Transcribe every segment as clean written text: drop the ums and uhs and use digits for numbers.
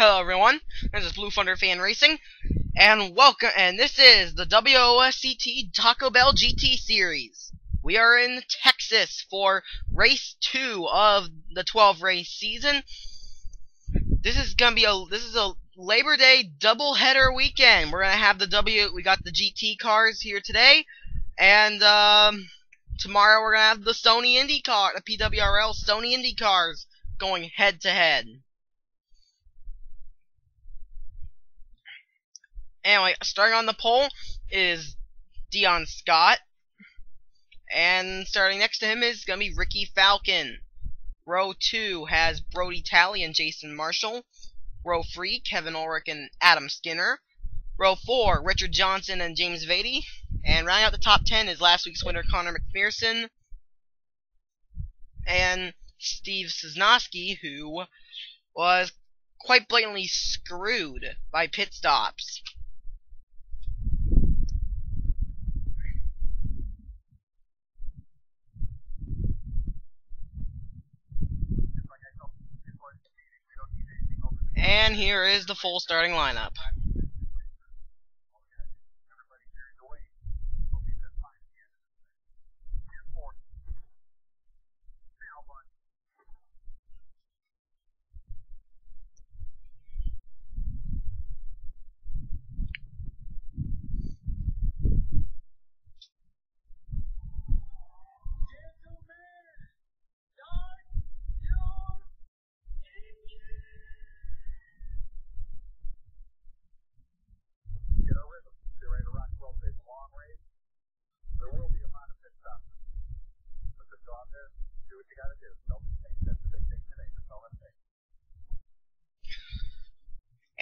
Hello everyone, this is Blue Thunder Fan Racing, and welcome, and this is the WOSCT Taco Bell GT Series. We are in Texas for race 2 of the 12 race season. This is a Labor Day doubleheader weekend. We're gonna have we got the GT cars here today, and tomorrow we're gonna have the PWRL Sony Indy cars going head to head. Anyway, starting on the pole is Dion Scott, and starting next to him is going to be Ricky Falcon. Row 2 has Brody Talley and Jason Marshall. Row 3, Kevin Ulrich and Adam Skinner. Row 4, Richard Johnson and James Vady. And rounding out the top 10 is last week's winner Connor McPherson and Steve Cisnowski, who was quite blatantly screwed by pit stops. And here is the full starting lineup.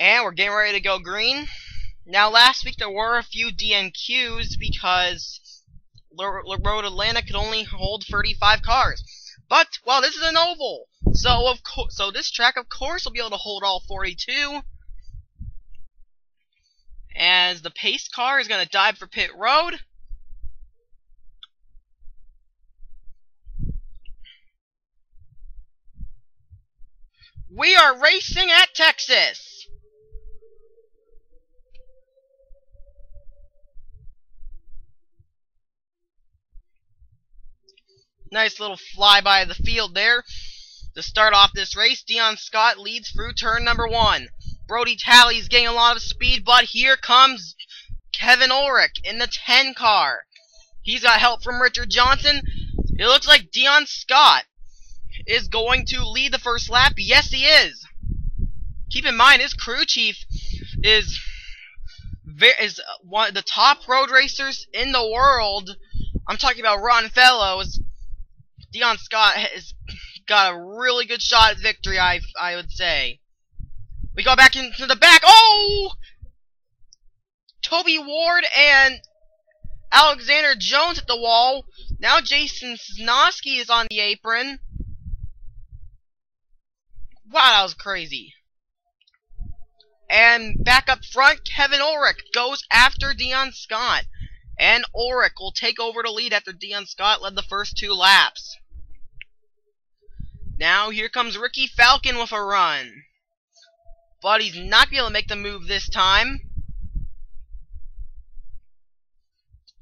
And we're getting ready to go green. Now, last week there were a few DNQs because Road Atlanta could only hold 35 cars. But, well, this is an oval, so this track, of course, will be able to hold all 42. As the pace car is going to dive for pit road. We are racing at Texas. Nice little flyby of the field there. To start off this race, Dion Scott leads through turn number 1. Brody Talley's getting a lot of speed, but here comes Kevin Ulrich in the 10 car. He's got help from Richard Johnson. It looks like Dion Scott is going to lead the first lap. Yes, he is. Keep in mind, his crew chief is one of the top road racers in the world. I'm talking about Ron Fellows. Dion Scott has got a really good shot at victory, I would say. We go back into the back. Oh! Toby Ward and Alexander Jones at the wall. Now Jason Cisnowski is on the apron. Wow, that was crazy. And back up front, Kevin Ulrich goes after Dion Scott. And Ulrich will take over the lead after Dion Scott led the first 2 laps. Now here comes Ricky Falcon with a run. But he's not going to be able to make the move this time.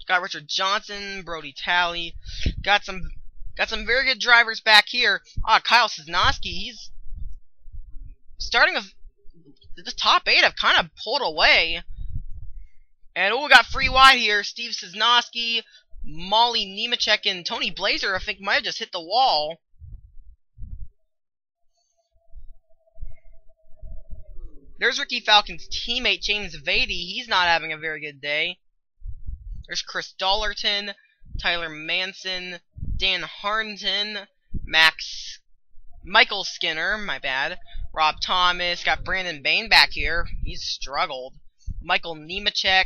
Got Richard Johnson, Brody Talley. Got some very good drivers back here. Kyle Cisnowski, he's starting the top 8 have kind of pulled away. And we got free wide here. Steve Cisnowski, Molly Nemechek, and Tony Blaiser, I think, might have just hit the wall. There's Ricky Falcon's teammate, James Vady. He's not having a very good day. There's Chris Dollerton, Tyler Manson, Dan Harnton, Michael Skinner, my bad. Rob Thomas, got Brandon Bain back here. He's struggled. Michael Nemechek,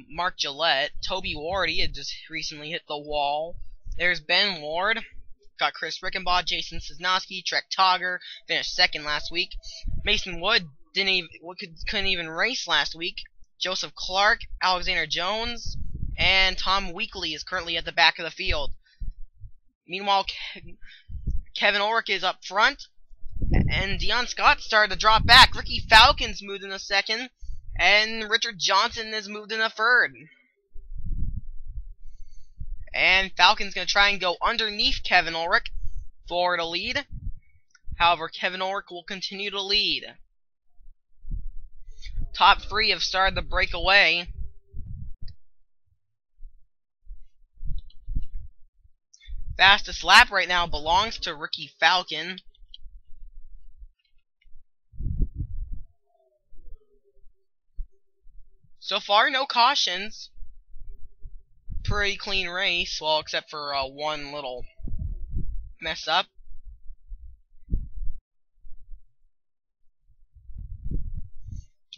Mark Gillette, Toby Ward, he had just recently hit the wall. There's Ben Ward. Got Chris Rickenbaugh, Jason Cisnowski, Trek Togger, finished 2nd last week. Mason Wood couldn't even race last week. Joseph Clark, Alexander Jones, and Tom Weekly is currently at the back of the field. Meanwhile, Kevin Ulrich is up front, And Dion Scott started to drop back. Ricky Falcon's moved in a second. And Richard Johnson has moved in a third. And Falcon's going to try and go underneath Kevin Ulrich for the lead. However, Kevin Ulrich will continue to lead. Top three have started to break away. Fastest lap right now belongs to Ricky Falcon. So far, no cautions. Pretty clean race, well, except for one little mess up.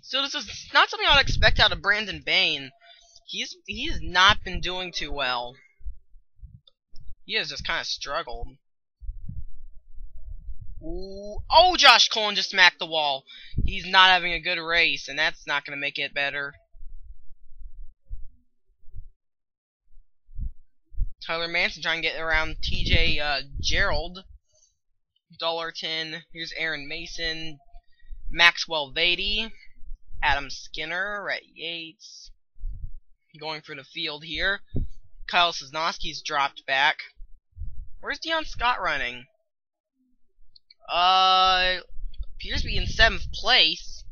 So this is not something I'd expect out of Brandon Bain. He has not been doing too well. He has just kind of struggled. Ooh. Oh, Josh Cullen just smacked the wall. He's not having a good race, and that's not going to make it better. Tyler Manson trying to get around TJ Gerald. Dollarton. Here's Aaron Mason. Maxwell Vady. Adam Skinner. Rhett Yates. Going for the field here. Kyle Sosnowski's dropped back. Where's Dion Scott running? Appears to be in 7th place.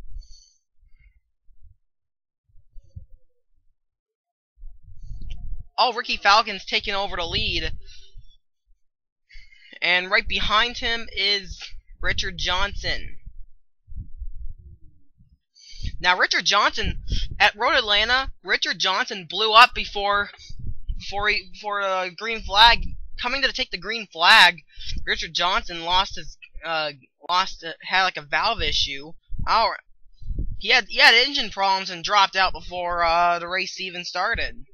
Oh, Ricky Falcon's taking over the lead. And right behind him is Richard Johnson. Now, Richard Johnson, at Road Atlanta, Richard Johnson blew up before the green flag. Coming to take the green flag, Richard Johnson had like a valve issue. He had engine problems and dropped out before the race even started.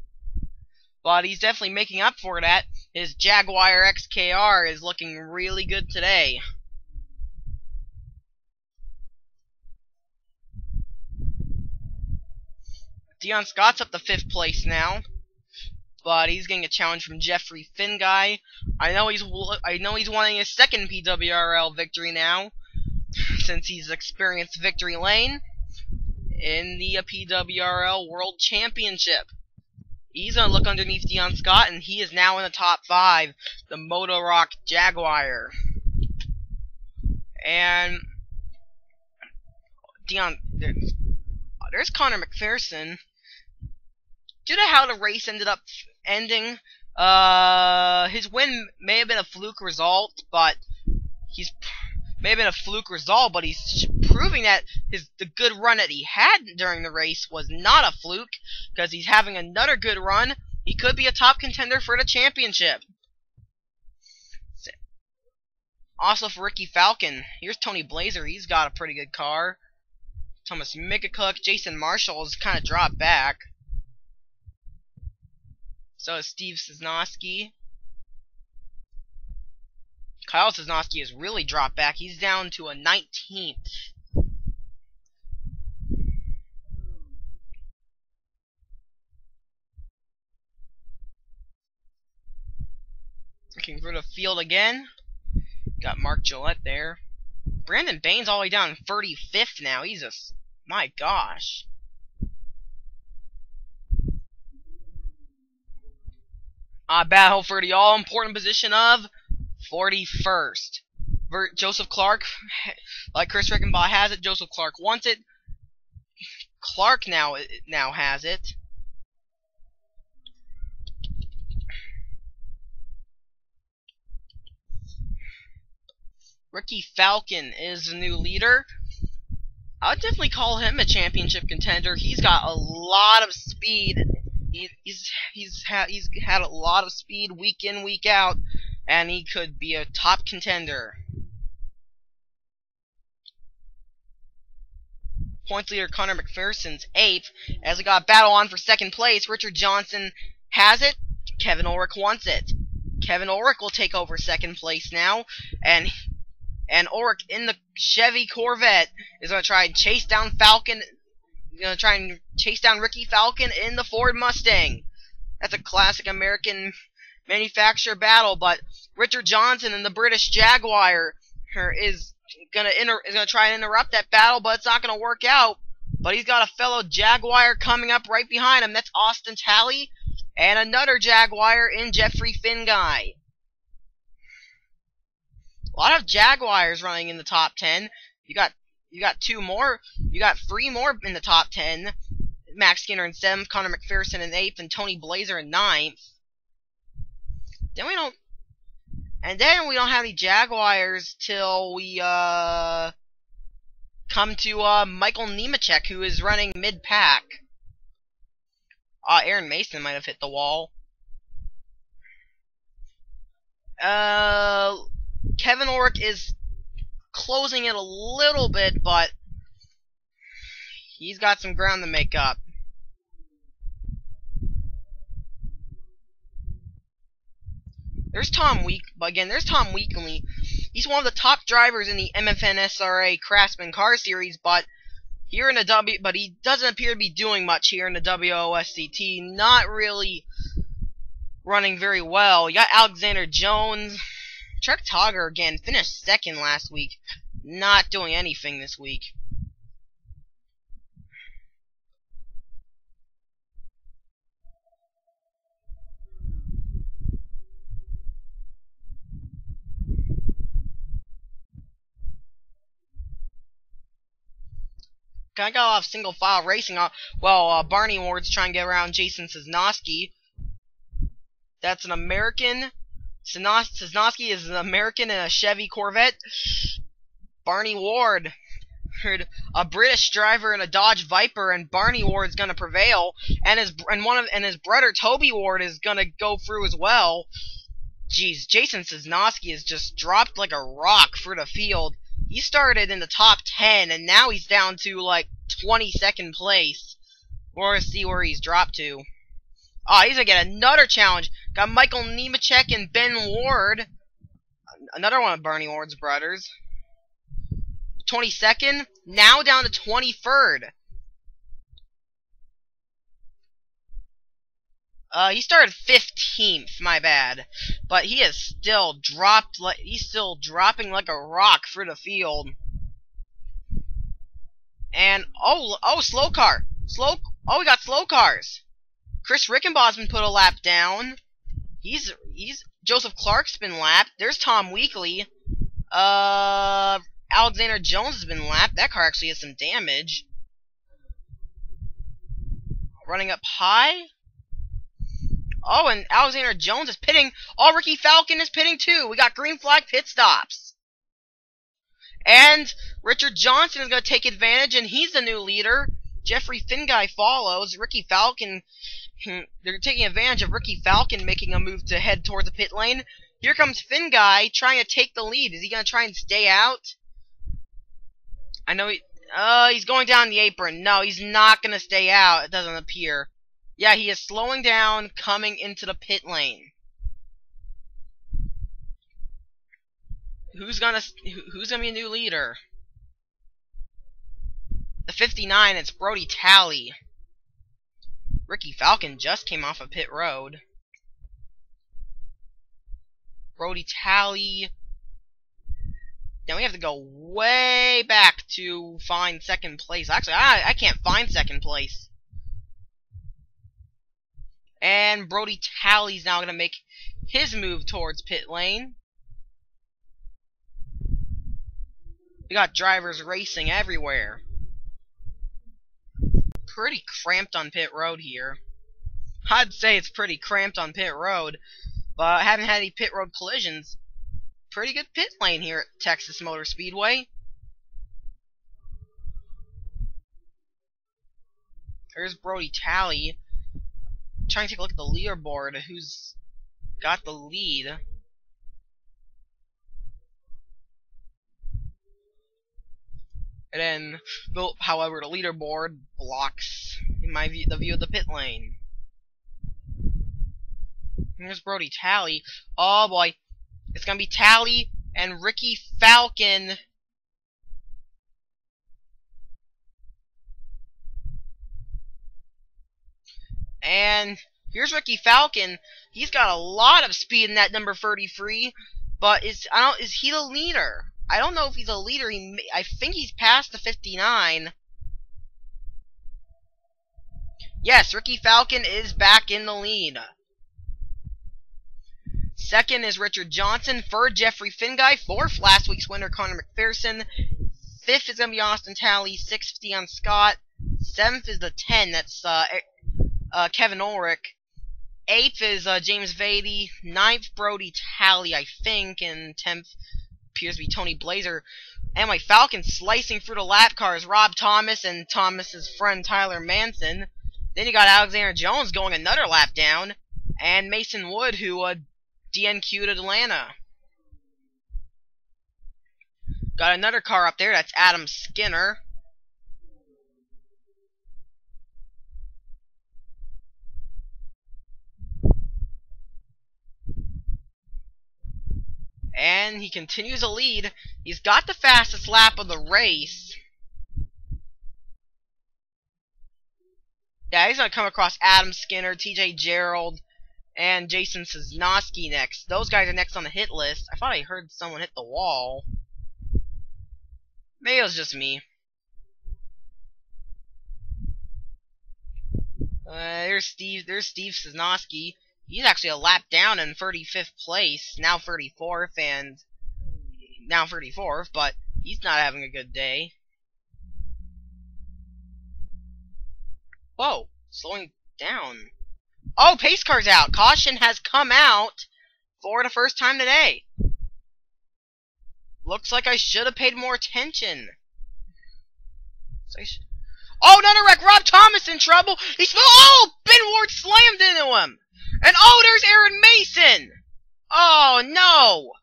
But he's definitely making up for that. His Jaguar XKR is looking really good today. Dion Scott's up to 5th place now, but he's getting a challenge from Jeffrey Finguy. I know he's wanting his 2nd PWRL victory now, since he's experienced victory lane in the PWRL World Championship. He's gonna look underneath Dion Scott, and he is now in the top 5, the Moto Rock Jaguar. And there's Connor McPherson. Due to how the race ended up ending, his win may have been a fluke result, but he's proving that the good run that he had during the race was not a fluke, because he's having another good run. He could be a top contender for the championship. Also for Ricky Falcon, here's Tony Blaiser. He's got a pretty good car. Thomas Mikacook, Jason Marshall has kind of dropped back. So is Steve Sosnowski. Kyle Sosnowski has really dropped back. He's down to a 19th. Looking for the field again. Got Mark Gillette there. Brandon Bain's all the way down 35th now. He's my gosh. Battle for the all-important position of 41st. Joseph Clark, like Chris Rickenbaugh has it. Joseph Clark wants it. Clark now has it. Ricky Falcon is the new leader. I would definitely call him a championship contender. He's got a lot of speed. He's had a lot of speed week in, week out, and he could be a top contender. Points leader Connor McPherson's 8th. As we got a battle on for 2nd place, Richard Johnson has it. Kevin Ulrich wants it. Kevin Ulrich will take over 2nd place now, and Ulrich in the Chevy Corvette is going to try and chase down Falcon. Going to try and chase down Ricky Falcon in the Ford Mustang. That's a classic American manufacturer battle, but Richard Johnson in the British Jaguar is is gonna try and interrupt that battle, but it's not gonna work out. But he's got a fellow Jaguar coming up right behind him. That's Austin Talley, and another Jaguar in Jeffrey Finguy. A lot of Jaguars running in the top 10. You got 2 more. You got 3 more in the top 10. Max Skinner in 7th, Connor McPherson in 8th, and Tony Blaiser in 9th. Then we don't have any Jaguars till we come to Michael Nemechek, who is running mid-pack. Aaron Mason might have hit the wall. Kevin Ulrich is closing it a little bit, but he's got some ground to make up. There's Tom Weekly. He's one of the top drivers in the MFN SRA Craftsman Car Series, but he doesn't appear to be doing much here in the WOSCT. Not really running very well. You got Alexander Jones. Trek Togger again finished 2nd last week. Not doing anything this week. I got a lot of single file racing. Barney Ward's trying to get around Jason Cisnowski. That's an American. Cisnowski is an American in a Chevy Corvette. Barney Ward, a British driver in a Dodge Viper, and Barney Ward's gonna prevail. And his brother Toby Ward is gonna go through as well. Jeez, Jason Cisnowski has just dropped like a rock through the field. He started in the top 10, and now he's down to, like, 22nd place. We're gonna see where he's dropped to. He's gonna get another challenge. Got Michael Nemechek and Ben Ward. Another one of Barney Ward's brothers. 22nd, now down to 23rd. He started 15th, my bad. But he is still he's still dropping like a rock through the field. And slow car. We got slow cars. Chris Rickenbaugh's been put a lap down. Joseph Clark's been lapped. There's Tom Weekly. Alexander Jones has been lapped. That car actually has some damage. Running up high. And Alexander Jones is pitting. Ricky Falcon is pitting too. We got green flag pit stops. And Richard Johnson is going to take advantage, and he's the new leader. Jeffrey Finguy follows. Ricky Falcon, they're taking advantage of Ricky Falcon making a move to head towards the pit lane. Here comes Finguy trying to take the lead. Is he going to try and stay out? I know he's going down the apron. No, he's not going to stay out. It doesn't appear. Yeah, he is slowing down, coming into the pit lane. Who's gonna be a new leader? The 59, it's Brody Talley. Ricky Falcon just came off of pit road. Brody Talley. Then we have to go way back to find 2nd place. Actually, I can't find 2nd place. And Brody Talley's now going to make his move towards pit lane. We got drivers racing everywhere. Pretty cramped on pit road here. I'd say it's pretty cramped on pit road, but I haven't had any pit road collisions. Pretty good pit lane here at Texas Motor Speedway. Here's Brody Talley. Trying to take a look at the leaderboard. Who's got the lead? And then, however, the leaderboard blocks, in my view, the view of the pit lane. Here's Brody Talley. Oh boy, it's gonna be Talley and Ricky Falcon. And here's Ricky Falcon. He's got a lot of speed in that number 33, but is he the leader? I don't know if he's a leader. I think he's past the 59. Yes, Ricky Falcon is back in the lead. Second is Richard Johnson. Third, Jeffrey Finguy. Fourth, last week's winner, Connor McPherson. Fifth is going to be Austin Talley. Sixth, Dion Scott. Seventh is the 10. That's Kevin Ulrich. Eighth is James Vady. Ninth, Brody Talley, I think. And 10th appears to be Tony Blaiser. Anyway, Falcon slicing through the lap cars. Rob Thomas and Thomas's friend Tyler Manson. Then you got Alexander Jones going another lap down. And Mason Wood, who DNQ'd Atlanta. Got another car up there. That's Adam Skinner. And he continues to lead. He's got the fastest lap of the race. Yeah, he's going to come across Adam Skinner, TJ Gerald, and Jason Sosnowski next. Those guys are next on the hit list. I thought I heard someone hit the wall. Maybe it was just me. There's Steve Sosnowski. He's actually a lap down in 35th place, now 34th, and now 34th, but he's not having a good day. Whoa, slowing down. Oh, pace car's out. Caution has come out for the first time today. Looks like I should have paid more attention. Oh, another wreck. Rob Thomas in trouble. Oh, Ben Ward slammed into him. And oh, there's Aaron Mason. Oh, no.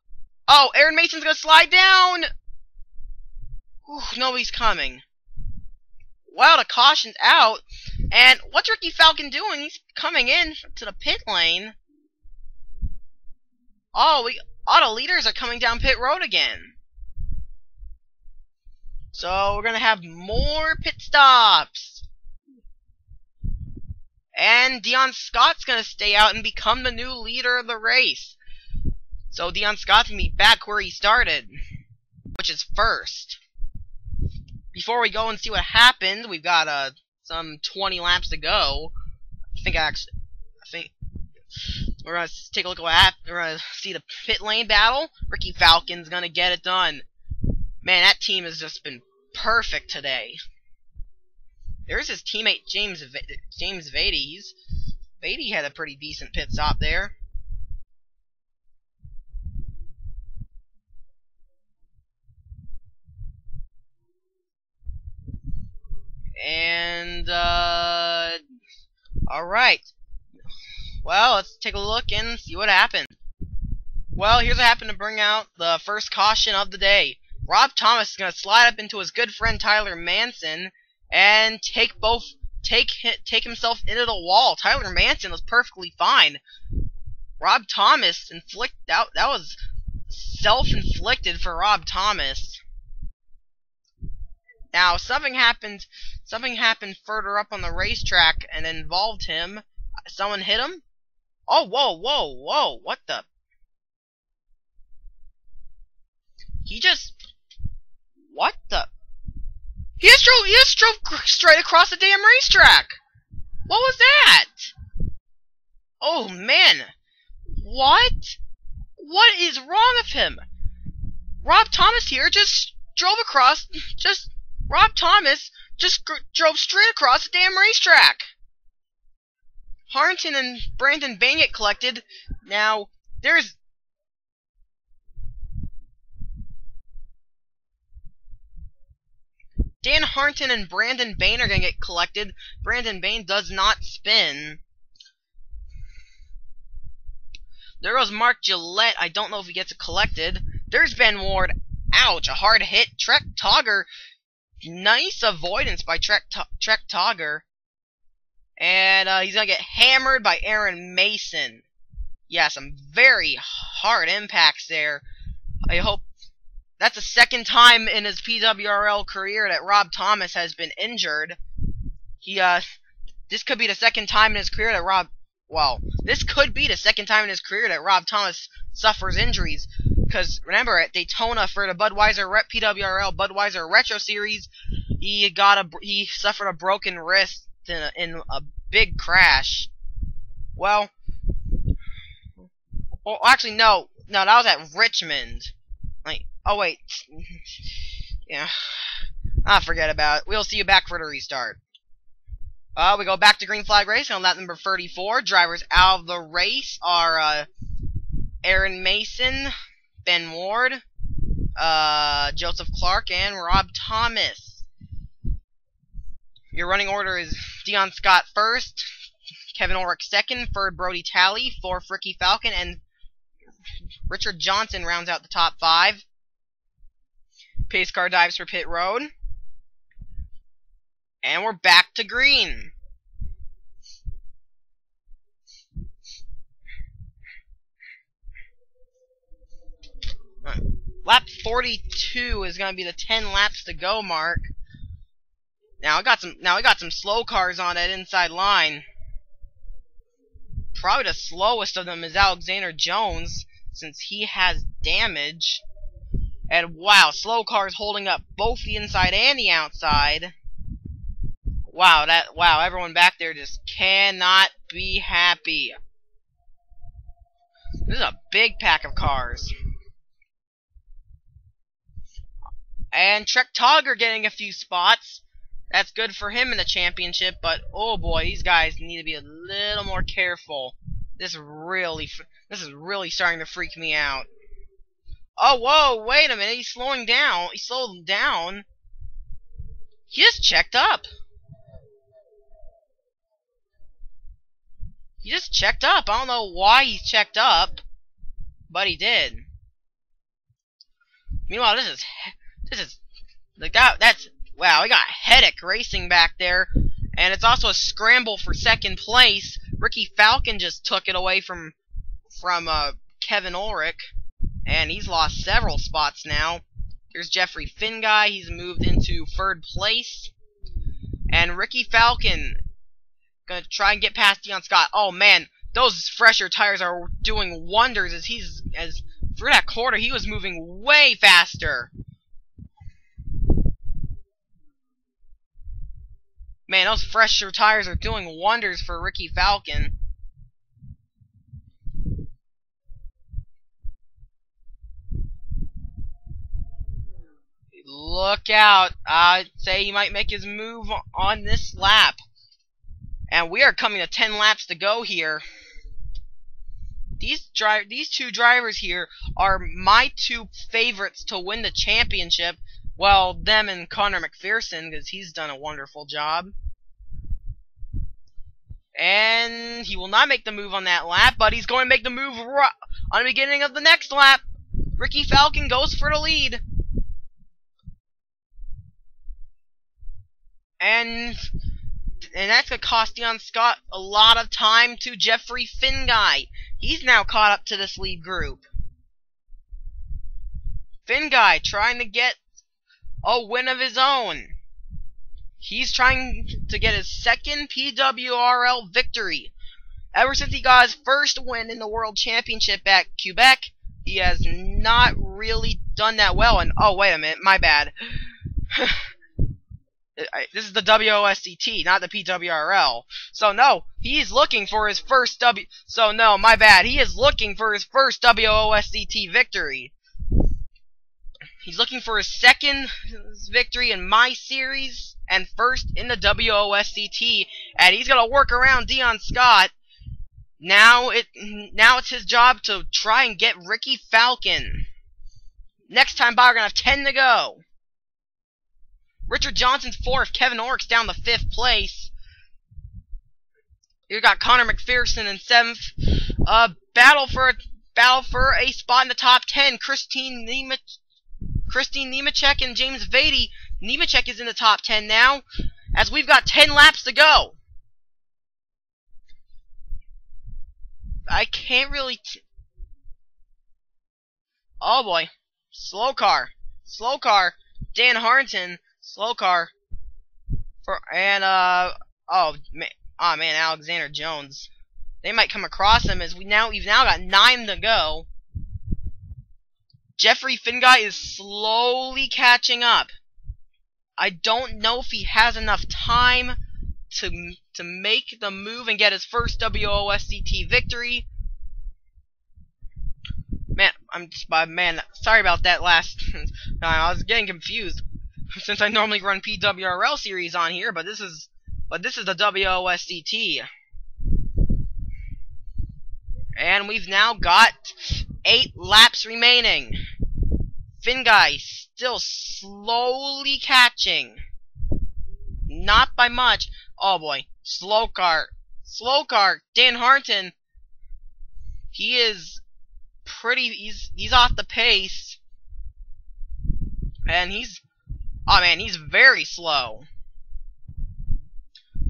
Oh, Aaron Mason's going to slide down. Whew, nobody's coming. Well, the caution's out. And what's Ricky Falcon doing? He's coming in to the pit lane. Oh, auto leaders are coming down pit road again. So we're going to have more pit stops. And Dion Scott's going to stay out and become the new leader of the race. So Dion Scott's going to be back where he started, which is first. Before we go and see what happened, we've got some 20 laps to go. I think we're going to take a look at what happened. We're going to see the pit lane battle. Ricky Falcon's going to get it done. Man, that team has just been perfect today. There's his teammate James Vady. Vady had a pretty decent pit stop there. And alright. Well, let's take a look and see what happened. Well, here's what happened to bring out the first caution of the day. Rob Thomas is going to slide up into his good friend Tyler Manson and take himself into the wall. Tyler Manson was perfectly fine. Rob Thomas that was self-inflicted for Rob Thomas. Now something happened further up on the racetrack and involved him. Someone hit him? Oh, whoa, what the? What the? He just drove straight across the damn racetrack! What was that? Oh, man. What? What is wrong with him? Rob Thomas here just drove straight across the damn racetrack. Harrington and Brandon Bain get collected. Now, Dan Harrington and Brandon Bain are going to get collected. Brandon Bain does not spin. There goes Mark Gillette. I don't know if he gets it collected. There's Ben Ward. Ouch, a hard hit. Trek Togger. Nice avoidance by Trek Togger. And he's going to get hammered by Aaron Mason. Yeah, some very hard impacts there. I hope that's the second time in his PWRL career that Rob Thomas has been injured. This could be the second time in his career that Rob Thomas suffers injuries. because remember at Daytona for the PWRL Budweiser Retro Series, he suffered a broken wrist in a big crash. Well, actually no, that was at Richmond. Like, oh wait, yeah, forget about it. We'll see you back for the restart. We go back to green flag racing on lap number 34. Drivers out of the race are Aaron Mason, Ben Ward, Joseph Clark, and Rob Thomas. Your running order is Dion Scott first, Kevin Ulrich second, third Brody Talley, fourth Ricky Falcon, and Richard Johnson rounds out the top 5. Pace car dives for pit road. And we're back to green. Lap 42 is going to be the 10 laps to go mark. Now we got some slow cars on that inside line. Probably the slowest of them is Alexander Jones, since he has damage. And wow, slow cars holding up both the inside and the outside. Wow, everyone back there just cannot be happy. This is a big pack of cars. And Trek Togger getting a few spots. That's good for him in the championship, but oh boy, these guys need to be a little more careful. This is really starting to freak me out. Oh, whoa, wait a minute, he's slowing down. He slowed down. He just checked up. He just checked up. I don't know why he checked up, but he did. Meanwhile, this is like that's wow, we got Headache racing back there, and it's also a scramble for second place. Ricky Falcon just took it away from Kevin Ulrich, and he's lost several spots now. Here's Jeffrey Finguy, he's moved into third place, and Ricky Falcon gonna try and get past Dion Scott. Oh man, those fresher tires are doing wonders as through that quarter he was moving way faster. Man, those fresher tires are doing wonders for Ricky Falcon. Look out. I'd say he might make his move on this lap. And we are coming to 10 laps to go here. These two drivers here are my two favorites to win the championship. Well, them and Connor McPherson, because he's done a wonderful job. And he will not make the move on that lap, but he's going to make the move on the beginning of the next lap. Ricky Falcon goes for the lead. And that's going to cost Dion Scott a lot of time to Jeffrey Finguy. He's now caught up to this lead group. Finguy trying to get a win of his own. He's trying to get his second PWRL victory. Ever since he got his first win in the World Championship at Quebec, he has not really done that well. And oh, wait a minute, my bad. This is the WOSCT, not the PWRL. So no, he's looking for his first So no, my bad. He is looking for his first WOSCT victory. He's looking for his second victory in my series and first in the WOSCT, and he's gonna work around Dion Scott. Now it's his job to try and get Ricky Falcon. Next time by, we're gonna have 10 to go. Richard Johnson's 4th, Kevin Ulrich's down to 5th place. You got Connor McPherson in 7th. Battle for a spot in the top 10. Christine Nemechek and James Vady. Nemechek is in the top 10 now, as we've got 10 laps to go. I can't really... Oh boy. Slow car. Dan Harrington. Slow car. Oh man, Alexander Jones. They might come across him as we've now got 9 to go. Jeffrey Finguy is slowly catching up. I don't know if he has enough time to make the move and get his first WOSCT victory. Man, sorry about that last. I was getting confused since I normally run PWRL series on here, but this is the WOSCT. And we've now got 8 laps remaining. Finguy still slowly catching. Not by much. Oh boy. Slow car. Dan Harton. He is pretty, he's off the pace. And he's very slow.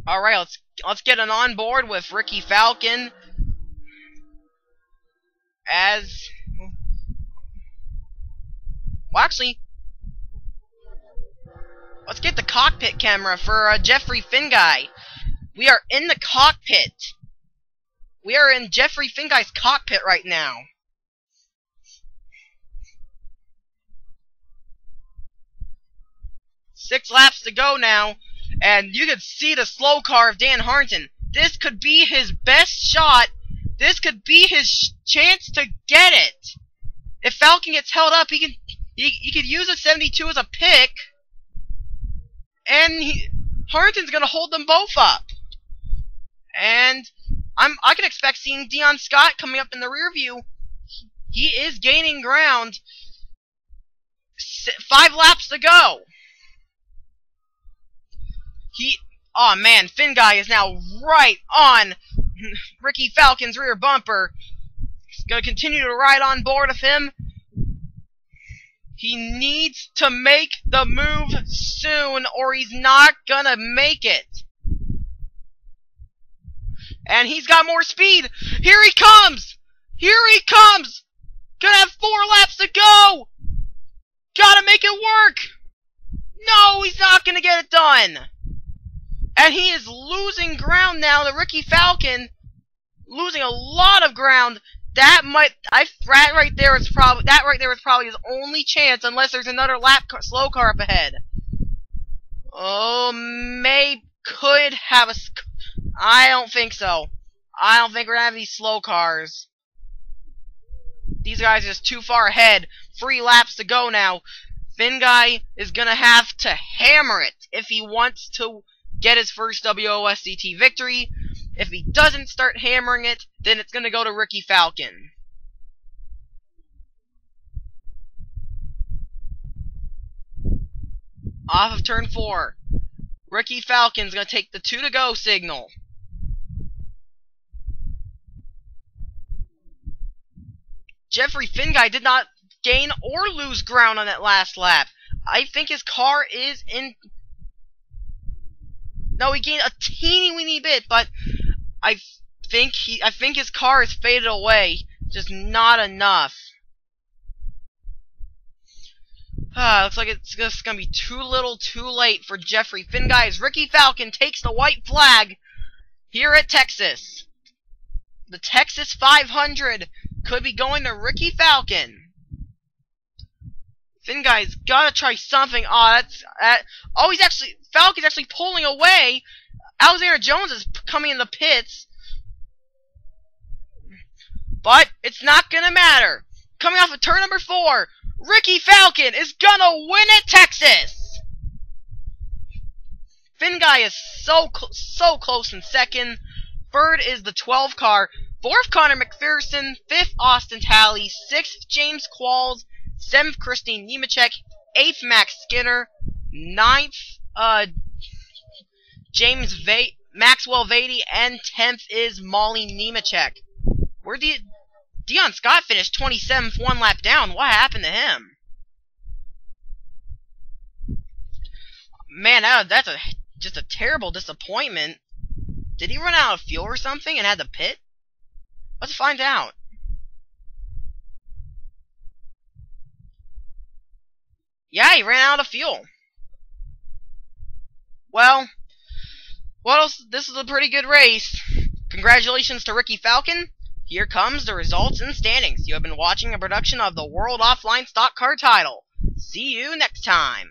Alright, let's get an on board with Ricky Falcon. Well, actually, let's get the cockpit camera for Jeffrey Finguy. We are in the cockpit. We are in Jeffrey Finguy's cockpit right now. Six laps to go now, and you can see the slow car of Dan Harton. This could be his best shot. This could be his chance to get it. If Falcon gets held up, he could use a 72 as a pick, and Harton's gonna hold them both up. And I can expect seeing Dion Scott coming up in the rear view. He is gaining ground. 5 laps to go. Oh man, Finguy is now right on Ricky Falcon's rear bumper. He's gonna continue to ride on board of him. He needs to make the move soon, or he's not gonna make it. And he's got more speed. Here he comes! Here he comes! Gonna have 4 laps to go! Gotta make it work! No, he's not gonna get it done! And he is losing ground now to Ricky Falcon. Losing a lot of ground. That right there is probably his only chance, unless there's another slow car up ahead. Oh, could have a. I don't think so. I don't think we're gonna have these slow cars. These guys are just too far ahead. 3 laps to go now. Finguy is gonna have to hammer it if he wants to get his first WOSCT victory. If he doesn't start hammering it, then it's gonna go to Ricky Falcon. Off of turn 4. Ricky Falcon's gonna take the 2 to go signal. Jeffrey Finguy did not gain or lose ground on that last lap. I think his car is in. No, he gained a teeny weeny bit, but I think his car is faded away, just not enough. Looks like it's just gonna be too little, too late for Jeffrey Finguy as Ricky Falcon takes the white flag here at Texas. The Texas 500 could be going to Ricky Falcon. Finguy's gotta try something. Falcon's actually pulling away. Alexander Jones is coming in the pits. But it's not gonna matter. Coming off of turn number 4, Ricky Falcon is gonna win at Texas. Finguy is so close in second. Third is the 12 car. 4th, Connor McPherson. 5th, Austin Talley. 6th, James Qualls. 7th, Christine Nemechek. 8th, Max Skinner. 9th, Maxwell Vady. And 10th is Molly Nemechek. Where did Dion Scott finish 27th, 1 lap down? What happened to him? Man, that's just a terrible disappointment. Did he run out of fuel or something and had to pit? Let's find out. Yeah, he ran out of fuel. Well, what else? This is a pretty good race. Congratulations to Ricky Falcon. Here comes the results and standings. You have been watching a production of the World Offline Stock Car Title. See you next time.